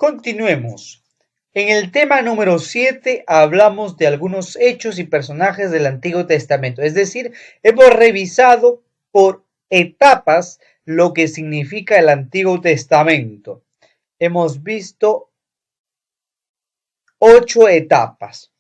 Continuemos. En el tema número 7 hablamos de algunos hechos y personajes del Antiguo Testamento. Es decir, hemos revisado por etapas lo que significa el Antiguo Testamento. Hemos visto 8 etapas.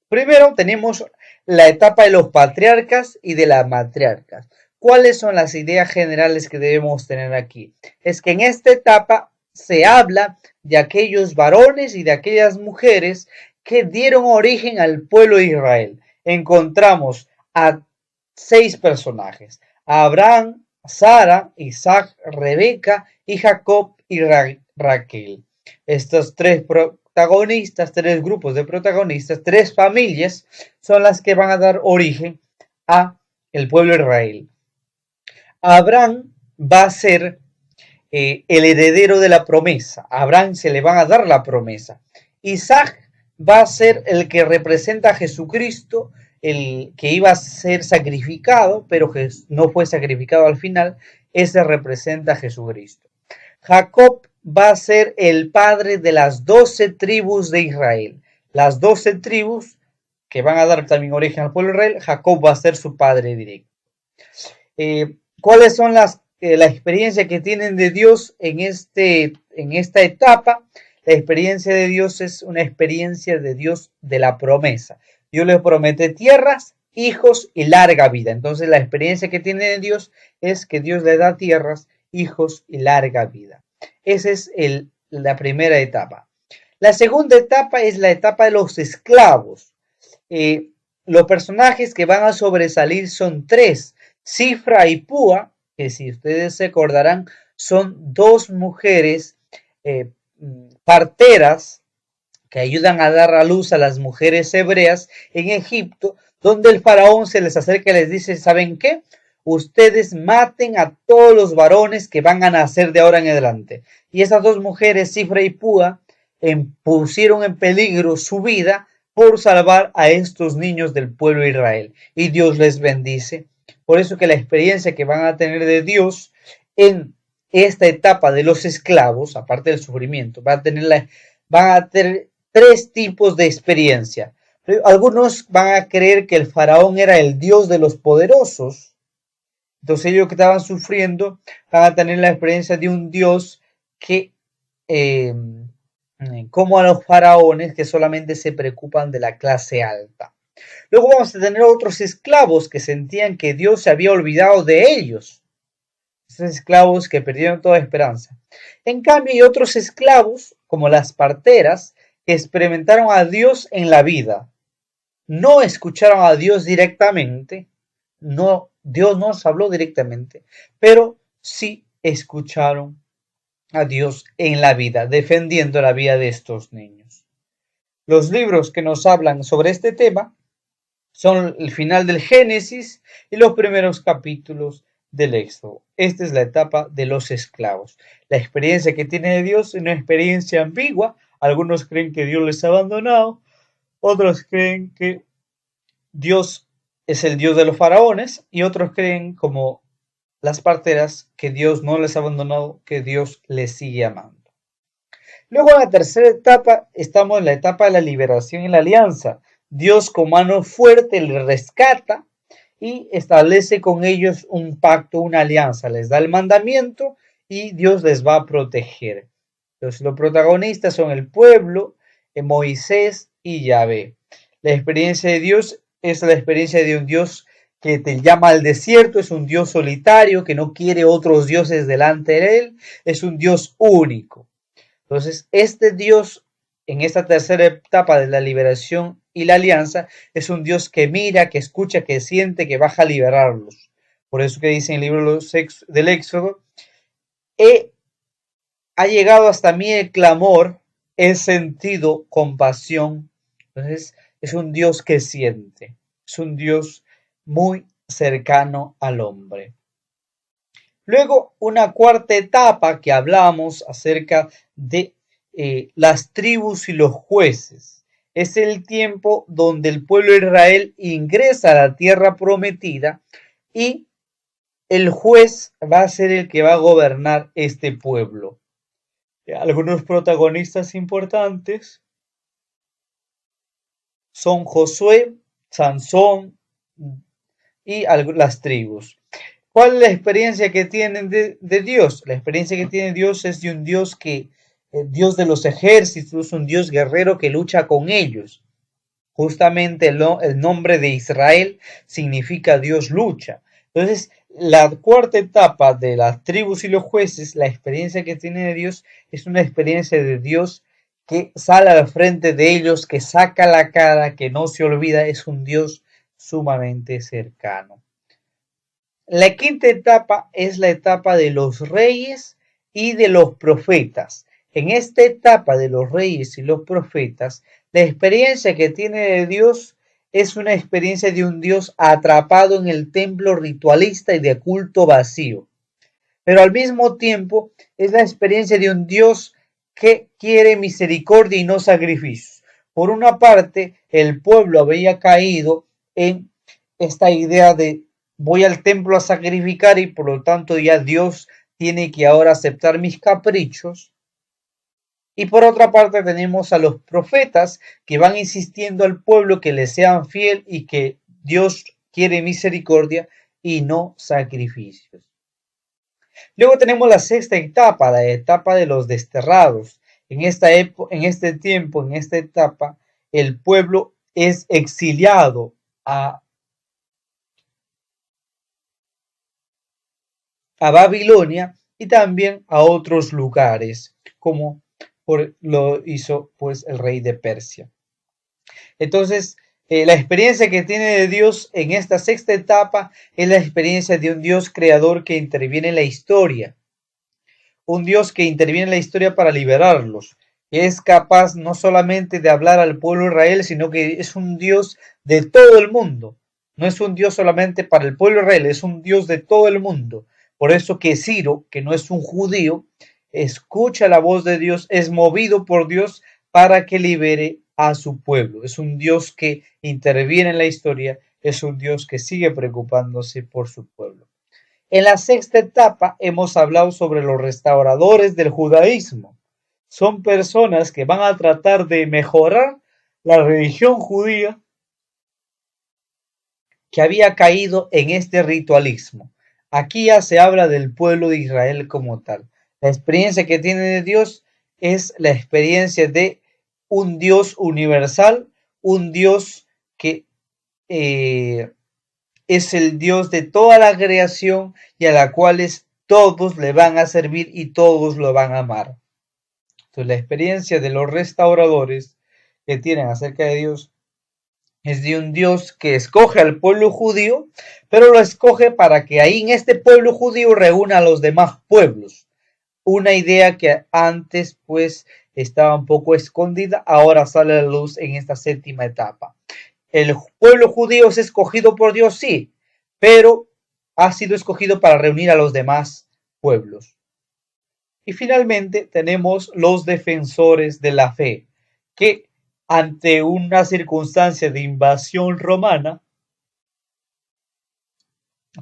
Primero tenemos la etapa de los patriarcas y de las matriarcas. ¿Cuáles son las ideas generales que debemos tener aquí? Es que en esta etapa se habla de aquellos varones y de aquellas mujeres que dieron origen al pueblo de Israel. Encontramos a 6 personajes: Abraham, Sara, Isaac, Rebeca y Jacob y Raquel. Estos 3 protagonistas, 3 grupos de protagonistas, 3 familias son las que van a dar origen a el pueblo de Israel. Abraham va a ser el heredero de la promesa. A Abraham se le van a dar la promesa. Isaac va a ser el que representa a Jesucristo, el que iba a ser sacrificado, pero que no fue sacrificado al final. Ese representa a Jesucristo. Jacob va a ser el padre de las 12 tribus de Israel. Las 12 tribus que van a dar también origen al pueblo de Israel, Jacob va a ser su padre directo. ¿Cuáles son la experiencia que tienen de Dios en esta etapa? La experiencia de Dios es una experiencia de Dios de la promesa. Dios les promete tierras, hijos y larga vida. Entonces la experiencia que tienen de Dios es que Dios les da tierras, hijos y larga vida. Esa es la primera etapa. La segunda etapa es la etapa de los esclavos. Los personajes que van a sobresalir son 3. Cifra y Púa, que si ustedes se acordarán, son 2 mujeres parteras que ayudan a dar a luz a las mujeres hebreas en Egipto, donde el faraón se les acerca y les dice: ¿saben qué? Ustedes maten a todos los varones que van a nacer de ahora en adelante. Y esas 2 mujeres, Cifra y Púa, pusieron en peligro su vida por salvar a estos niños del pueblo de Israel. Y Dios les bendice. Por eso que la experiencia que van a tener de Dios en esta etapa de los esclavos, aparte del sufrimiento, van a tener 3 tipos de experiencia. Algunos van a creer que el faraón era el Dios de los poderosos. Entonces ellos que estaban sufriendo van a tener la experiencia de un Dios que, como a los faraones, que solamente se preocupan de la clase alta. Luego vamos a tener otros esclavos que sentían que Dios se había olvidado de ellos. Esos esclavos que perdieron toda esperanza. En cambio, hay otros esclavos, como las parteras, que experimentaron a Dios en la vida. No escucharon a Dios directamente. Dios no nos habló directamente, pero sí escucharon a Dios en la vida, defendiendo la vida de estos niños. Los libros que nos hablan sobre este tema son el final del Génesis y los primeros capítulos del Éxodo. Esta es la etapa de los esclavos. La experiencia que tiene de Dios es una experiencia ambigua. Algunos creen que Dios les ha abandonado, otros creen que Dios es el Dios de los faraones y otros creen, como las parteras, que Dios no les ha abandonado, que Dios les sigue amando. Luego en la tercera etapa estamos en la etapa de la liberación y la alianza. Dios con mano fuerte les rescata y establece con ellos un pacto, una alianza. Les da el mandamiento y Dios les va a proteger. Entonces los protagonistas son el pueblo, Moisés y Yahvé. La experiencia de Dios es la experiencia de un Dios que te llama al desierto. Es un Dios solitario que no quiere otros dioses delante de él. Es un Dios único. Entonces este Dios, en esta tercera etapa de la liberación y la alianza, es un Dios que mira, que escucha, que siente, que baja a liberarlos. Por eso que dice en el libro del Éxodo: ha llegado hasta mí el clamor, he sentido compasión. Entonces es un Dios que siente, es un Dios muy cercano al hombre. Luego, una cuarta etapa que hablamos acerca de las tribus y los jueces. Es el tiempo donde el pueblo de Israel ingresa a la tierra prometida y el juez va a ser el que va a gobernar este pueblo. Algunos protagonistas importantes son Josué, Sansón y las tribus. ¿Cuál es la experiencia que tienen de Dios? La experiencia que tiene Dios es de un Dios Dios de los ejércitos, un Dios guerrero que lucha con ellos. Justamente el nombre de Israel significa Dios lucha. Entonces, la cuarta etapa de las tribus y los jueces, la experiencia que tiene de Dios es una experiencia de Dios que sale al frente de ellos, que saca la cara, que no se olvida, es un Dios sumamente cercano. La quinta etapa es la etapa de los reyes y de los profetas. En esta etapa de los reyes y los profetas, la experiencia que tiene de Dios es una experiencia de un Dios atrapado en el templo ritualista y de culto vacío. Pero al mismo tiempo es la experiencia de un Dios que quiere misericordia y no sacrificios. Por una parte, el pueblo había caído en esta idea de voy al templo a sacrificar y por lo tanto ya Dios tiene que ahora aceptar mis caprichos. Y por otra parte tenemos a los profetas que van insistiendo al pueblo que le sean fiel y que Dios quiere misericordia y no sacrificios. Luego tenemos la sexta etapa, la etapa de los desterrados. En este tiempo, en esta etapa, el pueblo es exiliado a Babilonia y también a otros lugares, como lo hizo pues el rey de Persia. Entonces, la experiencia que tiene de Dios en esta sexta etapa es la experiencia de un Dios creador que interviene en la historia, un Dios que interviene en la historia para liberarlos. Es capaz no solamente de hablar al pueblo de Israel, sino que es un Dios de todo el mundo. No es un Dios solamente para el pueblo de Israel, es un Dios de todo el mundo. Por eso que Ciro, que no es un judío, escucha la voz de Dios, es movido por Dios para que libere a su pueblo. Es un Dios que interviene en la historia, es un Dios que sigue preocupándose por su pueblo. En la sexta etapa hemos hablado sobre los restauradores del judaísmo. Son personas que van a tratar de mejorar la religión judía que había caído en este ritualismo. Aquí ya se habla del pueblo de Israel como tal. La experiencia que tiene de Dios es la experiencia de un Dios universal, un Dios que es el Dios de toda la creación y a la cual todos le van a servir y todos lo van a amar. Entonces, la experiencia de los restauradores que tienen acerca de Dios es de un Dios que escoge al pueblo judío, pero lo escoge para que ahí en este pueblo judío reúna a los demás pueblos. Una idea que antes pues estaba un poco escondida, ahora sale a la luz en esta séptima etapa. El pueblo judío es escogido por Dios, sí, pero ha sido escogido para reunir a los demás pueblos. Y finalmente tenemos los defensores de la fe, que ante una circunstancia de invasión romana,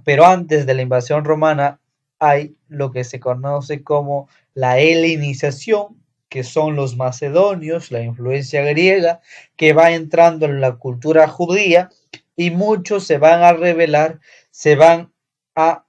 pero antes de la invasión romana hay lo que se conoce como la helenización, que son los macedonios, la influencia griega, que va entrando en la cultura judía y muchos se van a rebelar, se van a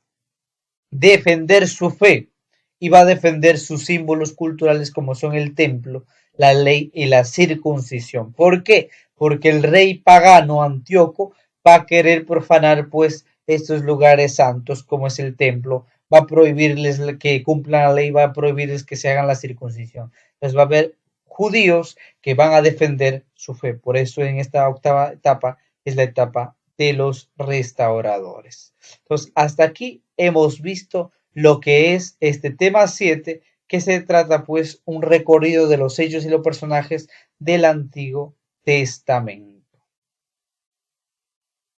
defender su fe y va a defender sus símbolos culturales como son el templo, la ley y la circuncisión. ¿Por qué? Porque el rey pagano Antíoco va a querer profanar pues estos lugares santos como es el templo, va a prohibirles que cumplan la ley, va a prohibirles que se hagan la circuncisión. Entonces va a haber judíos que van a defender su fe. Por eso en esta octava etapa es la etapa de los restauradores. Entonces, hasta aquí hemos visto lo que es este tema 7, que se trata pues un recorrido de los hechos y los personajes del Antiguo Testamento.